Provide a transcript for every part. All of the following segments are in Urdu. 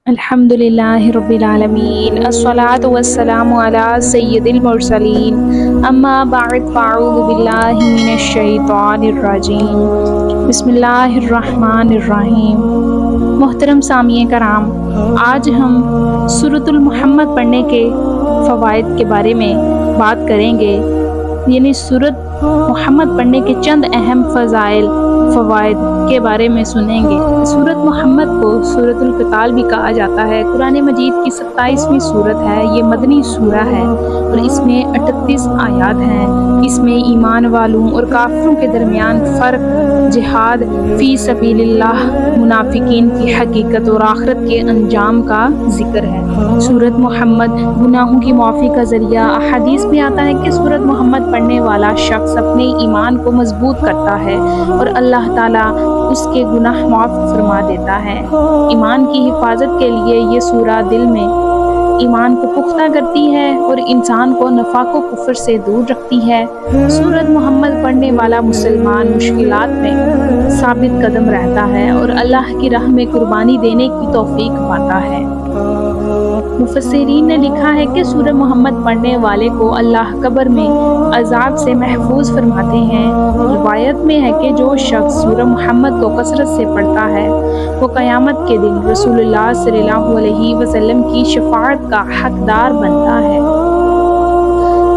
الحمدللہ رب العالمین الصلاۃ والسلام علی سید المرسلین اما بعد فاعوذ باللہ من الشیطان الرجیم بسم اللہ الرحمن الرحیم۔ محترم سامعین کرام، آج ہم سورۃ المحمد پڑھنے کے فوائد کے بارے میں بات کریں گے، یعنی سورۃ محمد پڑھنے کے چند اہم فوائد کے بارے میں سنیں گے۔ سورۃ محمد کو سورۃ القتال بھی کہا جاتا ہے۔ قرآن مجید کی 27ویں سورت ہے، یہ مدنی سورہ ہے اور اس میں 38 آیات ہیں۔ اس میں ایمان والوں اور کافروں کے درمیان فرق، جہاد فی سبیل اللہ، منافقین کی حقیقت اور آخرت کے انجام کا ذکر ہے۔ سورۃ محمد گناہوں کی معافی کا ذریعہ۔ احادیث میں آتا ہے کہ سورۃ محمد پڑھنے والا شخص اپنے ایمان کو مضبوط کرتا ہے اور اللہ تعالیٰ اس کے گناہ معاف فرما دیتا ہے۔ ایمان کی حفاظت کے لیے یہ سورہ دل میں ایمان کو پختہ کرتی ہے اور انسان کو نفاق و کفر سے دور رکھتی ہے۔ سورۃ محمد پڑھنے والا مسلمان مشکلات میں ثابت قدم رہتا ہے اور اللہ کی راہ میں قربانی دینے کی توفیق پاتا ہے۔ مفسرین نے لکھا ہے کہ سورہ محمد پڑھنے والے کو اللہ قبر میں عذاب سے محفوظ فرماتے ہیں۔ روایت میں ہے کہ جو شخص سورہ محمد کو کثرت سے پڑھتا ہے وہ قیامت کے دن رسول اللہ صلی اللہ علیہ وسلم کی شفاعت کا حقدار بنتا ہے۔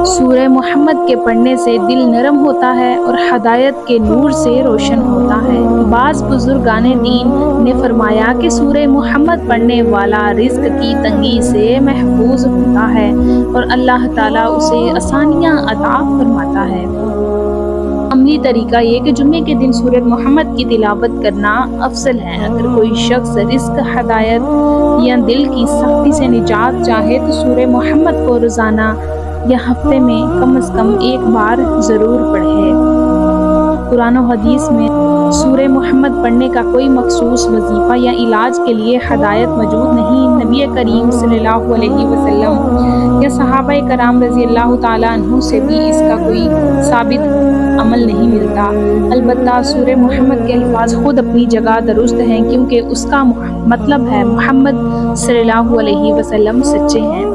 سورہ محمد کے پڑھنے سے دل نرم ہوتا ہے اور ہدایت کے نور سے روشن ہوتا ہے۔ بعض بزرگان دین نے فرمایا کہ سورہ محمد پڑھنے والا رزق کی تنگی سے محفوظ ہوتا ہے اور اللہ تعالیٰ اسے آسانیاں عطا فرماتا ہے۔ عملی طریقہ یہ کہ جمعے کے دن سورۃ محمد کی تلاوت کرنا افضل ہے۔ اگر کوئی شخص رزق، ہدایت یا دل کی سختی سے نجات چاہے تو سورہ محمد کو روزانہ یا ہفتے میں کم از کم ایک بار ضرور پڑھے۔ قرآن و حدیث میں سورہ محمد پڑھنے کا کوئی مخصوص وظیفہ یا علاج کے لیے ہدایت موجود نہیں۔ نبی کریم صلی اللہ علیہ وسلم یا صحابہ کرام رضی اللہ تعالیٰ عنہ سے بھی اس کا کوئی ثابت عمل نہیں ملتا۔ البتہ سورہ محمد کے الفاظ خود اپنی جگہ درست ہیں، کیونکہ اس کا مطلب ہے محمد صلی اللہ علیہ وسلم سچے ہیں۔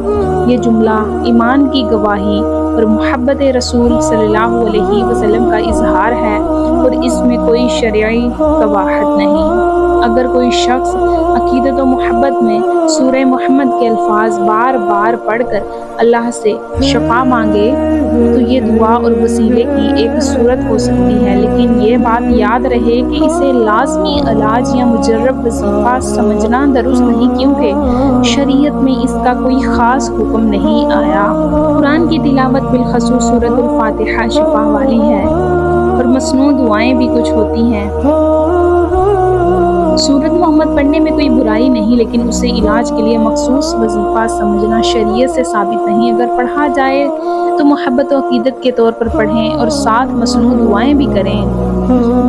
یہ جملہ ایمان کی گواہی اور محبت رسول صلی اللہ علیہ وسلم کا اظہار ہے اور اس میں کوئی شرعی قباحت نہیں۔ اگر کوئی شخص عقیدت و محبت میں سورہ محمد کے الفاظ بار بار پڑھ کر اللہ سے شفا مانگے تو یہ دعا اور وسیلے کی ایک صورت ہو سکتی ہے، لیکن یہ بات یاد رہے کہ اسے لازمی علاج یا مجرب وظیفہ سمجھنا درست نہیں، کیونکہ شریعت میں اس کا کوئی خاص حکم نہیں آیا۔ قرآن کی تلاوت بالخصوص سورۃ الفاتحہ شفا والی ہے اور مسنون دعائیں بھی کچھ ہوتی ہیں۔ سورۃ محمد پڑھنے میں کوئی برائی نہیں، لیکن اسے علاج کے لیے مخصوص وظیفہ سمجھنا شریعت سے ثابت نہیں۔ اگر پڑھا جائے تو محبت و عقیدت کے طور پر پڑھیں اور ساتھ مسنون دعائیں بھی کریں۔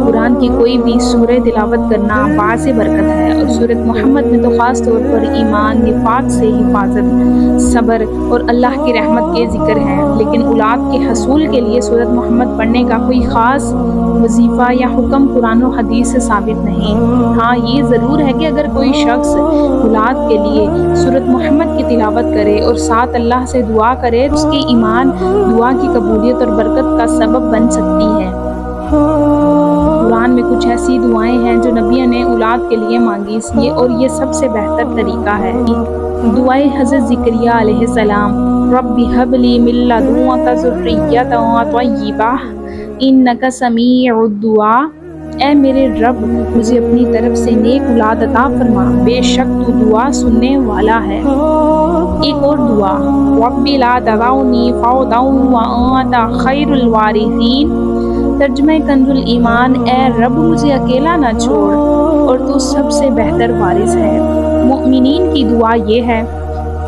قرآن کی کوئی بھی سورہ تلاوت کرنا باعث برکت ہے اور سورۃ محمد میں تو خاص طور پر ایمان، نفاق سے حفاظت، صبر اور اللہ کی رحمت کے ذکر ہے۔ لیکن اولاد کے حصول کے لیے سورۃ محمد پڑھنے کا کوئی خاص وظیفہ یا حکم قرآن و حدیث سے ثابت نہیں۔ ہاں، یہ ضرور ہے کہ اگر کوئی شخص اولاد کے لیے سورۃ محمد کی تلاوت کرے اور ساتھ اللہ سے دعا کرے تو اس کے ایمان دعا کی قبولیت اور برکت کا سبب بن سکتی ہے۔ قرآن میں کچھ ایسی دعائیں ہیں جو نبی نے اولاد کے لیے مانگی، اس لیے اور یہ سب سے بہتر طریقہ ہے۔ دعائے حضرت زکریا علیہ السلام، رب ہب لی من لدنک ذریۃ طیبہ انک سمیع الدعاء، اے میرے رب مجھے اپنی طرف سے نیک اولاد عطا فرما، بے شک تو دعا سننے والا ہے۔ ایک اور دعا، رب لا تذرنی فردا وانت خیر الوارثین، ترجمہ کنز الایمان، اے رب مجھے اکیلا نہ چھوڑ اور تو سب سے بہتر وارث ہے۔ مؤمنین کی دعا یہ ہے،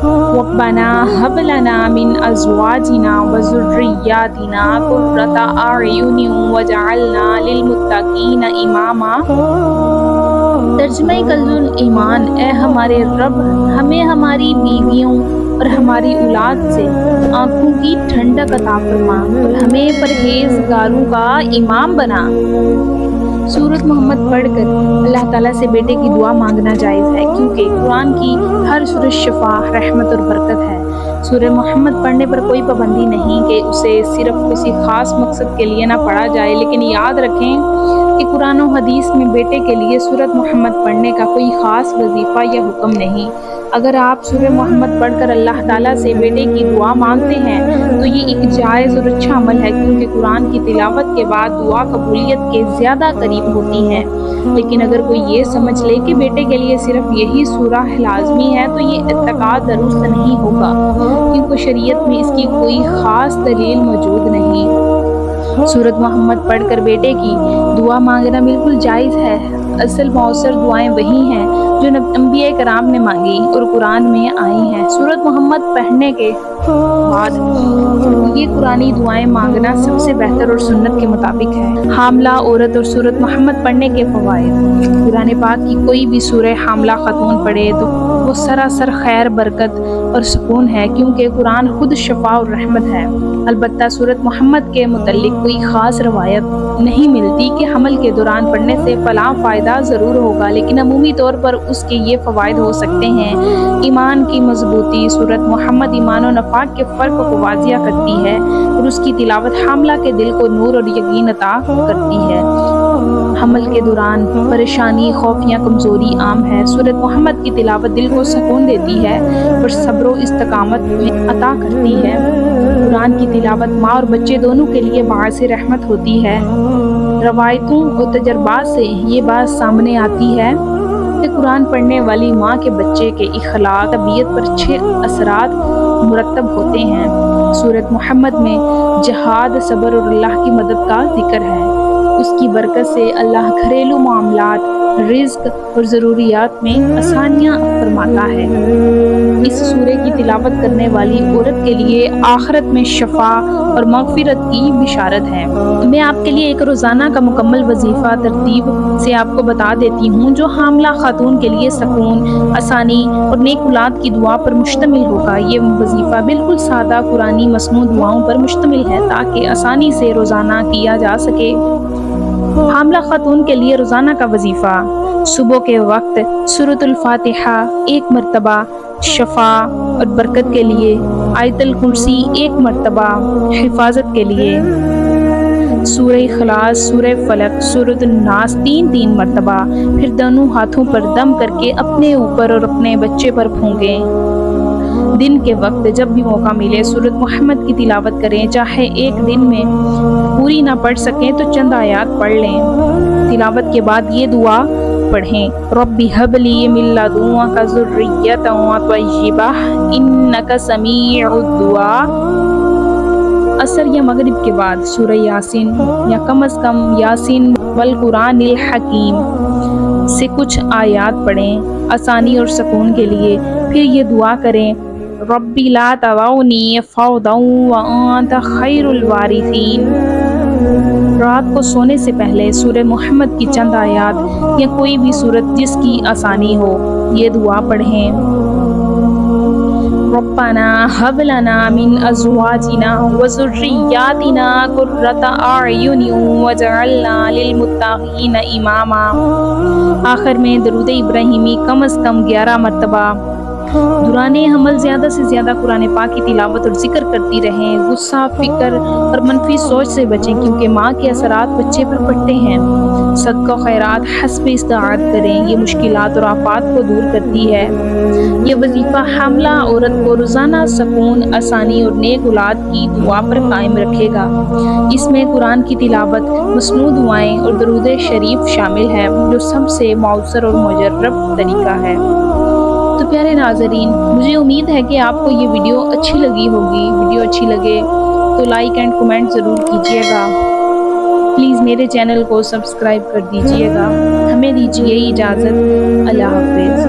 ربنا ہب لنا من ازواجنا وذریاتنا قرۃ اعین واجعلنا للمتقین اماما، ترجمہ کنز الایمان، اے ہمارے رب ہمیں ہماری بیویوں اور ہماری اولاد سے آنکھوں کی ٹھنڈک عطا فرما اور ہمیں پرہیزگاروں کا امام بنا۔ سورۃ محمد پڑھ کر اللہ تعالیٰ سے بیٹے کی دعا مانگنا جائز ہے، کیونکہ قرآن کی ہر سورت شفا، رحمت اور برکت ہے۔ سورہ محمد پڑھنے پر کوئی پابندی نہیں کہ اسے صرف کسی خاص مقصد کے لیے نہ پڑھا جائے، لیکن یاد رکھیں کہ قرآن و حدیث میں بیٹے کے لیے سورۃ محمد پڑھنے کا کوئی خاص وظیفہ یا حکم نہیں۔ اگر آپ سورہ محمد پڑھ کر اللہ تعالیٰ سے بیٹے کی دعا مانگتے ہیں تو یہ ایک جائز اور اچھا عمل ہے، کیونکہ قرآن کی تلاوت کے بعد دعا قبولیت کے زیادہ قریب ہوتی ہے۔ لیکن اگر کوئی یہ سمجھ لے کہ بیٹے کے لیے صرف یہی سورہ لازمی ہے تو یہ اعتقاد درست نہیں ہوگا، کیونکہ شریعت میں اس کی کوئی خاص دلیل موجود نہیں۔ سورۃ محمد پڑھ کر بیٹے کی دعا مانگنا بالکل جائز ہے۔ اصل مؤثر دعائیں وہی ہیں جو انبیاء کرام نے مانگی اور قرآن میں آئی ہیں۔ سورۃ محمد پڑھنے کے بعد یہ قرآنی دعائیں مانگنا سب سے بہتر اور سنت کے مطابق ہے۔ حاملہ عورت اور سورۃ محمد پڑھنے کے فوائد۔ قرآن پاک کی کوئی بھی سورہ حاملہ خاتون پڑھے تو وہ سراسر خیر، برکت اور سکون ہے، کیونکہ قرآن خود شفا اور رحمت ہے۔ البتہ سورۃ محمد کے متعلق کوئی خاص روایت نہیں ملتی کہ حمل کے دوران پڑھنے سے فلاں فائدہ ضرور ہوگا، لیکن عمومی طور پر اس کے یہ فوائد ہو سکتے ہیں: ایمان کی مضبوطی۔ سورۃ محمد ایمان و نفاق کے فرق کو واضح کرتی ہے اور اس کی تلاوت حاملہ کے دل کو نور اور یقین عطا کرتی ہے۔ حمل کے دوران پریشانی، خوف یا کمزوری عام ہے۔ سورۃ محمد کی تلاوت دل کو سکون دیتی ہے اور صبر و استقامت عطا کرتی ہے۔ قرآن کی تلاوت ماں اور بچے دونوں کے لیے باعث رحمت ہوتی ہے۔ روایتوں اور تجربات سے یہ بات سامنے آتی ہے کہ قرآن پڑھنے والی ماں کے بچے کے اخلاق، طبیعت پر اچھے اثرات مرتب ہوتے ہیں۔ سورۃ محمد میں جہاد، صبر اور اللہ کی مدد کا ذکر ہے۔ اس کی برکت سے اللہ گھریلو معاملات، رزق اور ضروریات میں آسانیاں فرماتا ہے۔ اس سورے کی تلاوت کرنے والی عورت کے لیے آخرت میں شفا اور مغفرت کی بشارت ہے۔ میں آپ کے لیے ایک روزانہ کا مکمل وظیفہ ترتیب سے آپ کو بتا دیتی ہوں، جو حاملہ خاتون کے لیے سکون، آسانی اور نیک اولاد کی دعا پر مشتمل ہوگا۔ یہ وظیفہ بالکل سادہ قرآنی مصنوع دعاؤں پر مشتمل ہے تاکہ آسانی سے روزانہ کیا جا سکے۔ حاملہ خاتون کے لیے روزانہ کا وظیفہ: صبح کے وقت سورۃ الفاتحہ 1 مرتبہ شفا اور برکت کے لیے، آیت الکرسی 1 مرتبہ حفاظت کے لیے، سورہ اخلاص، سورہ فلق، سورۃ الناس 3 مرتبہ، پھر دونوں ہاتھوں پر دم کر کے اپنے اوپر اور اپنے بچے پر پھونکیں۔ دن کے وقت جب بھی موقع ملے سورۃ محمد کی تلاوت کریں، چاہے ایک دن میں پوری نہ پڑھ سکیں تو چند آیات پڑھ لیں۔ تلاوت کے بعد یہ دعا پڑھیں: رب ہب لی من لدنک ذریۃ طیبہ انک سمیع الدعاء۔ عصر یا مغرب کے بعد سورہ یاسین یا کم از کم یاسین والقرآن الحکیم سے کچھ آیات پڑھیں آسانی اور سکون کے لیے۔ پھر یہ دعا کریں: رب لا تذرنی فردا وانت خیر الوارثین۔ رات کو سونے سے پہلے سورہ محمد کی چند آیات یا کوئی بھی سورت جس کی آسانی ہو یہ دعا پڑھیں: ربنا هب لنا من ازواجنا وذرياتنا قرة اعین واجعلنا للمتقین اماما۔ آخر میں درود ابراہیمی کم از کم 11 مرتبہ۔ دوران حمل زیادہ سے زیادہ قرآن پاک کی تلاوت اور ذکر کرتی رہیں۔ غصہ، فکر اور منفی سوچ سے بچیں، کیونکہ ماں کے اثرات بچے پر پڑتے ہیں۔ صدقہ و خیرات حسب استطاعت کریں، یہ مشکلات اور آفات کو دور کرتی ہے۔ یہ وظیفہ حاملہ عورت کو روزانہ سکون، آسانی اور نیک اولاد کی دعا پر قائم رکھے گا۔ اس میں قرآن کی تلاوت، مصنوع دعائیں اور درود شریف شامل ہے، جو سب سے مؤثر اور مجرب طریقہ ہے۔ تو پیارے ناظرین، مجھے امید ہے کہ آپ کو یہ ویڈیو اچھی لگی ہوگی۔ ویڈیو اچھی لگے تو لائک اینڈ کمنٹ ضرور کیجیے گا۔ پلیز میرے چینل کو سبسکرائب کر دیجیے گا۔ ہمیں دیجیے اجازت۔ اللہ حافظ۔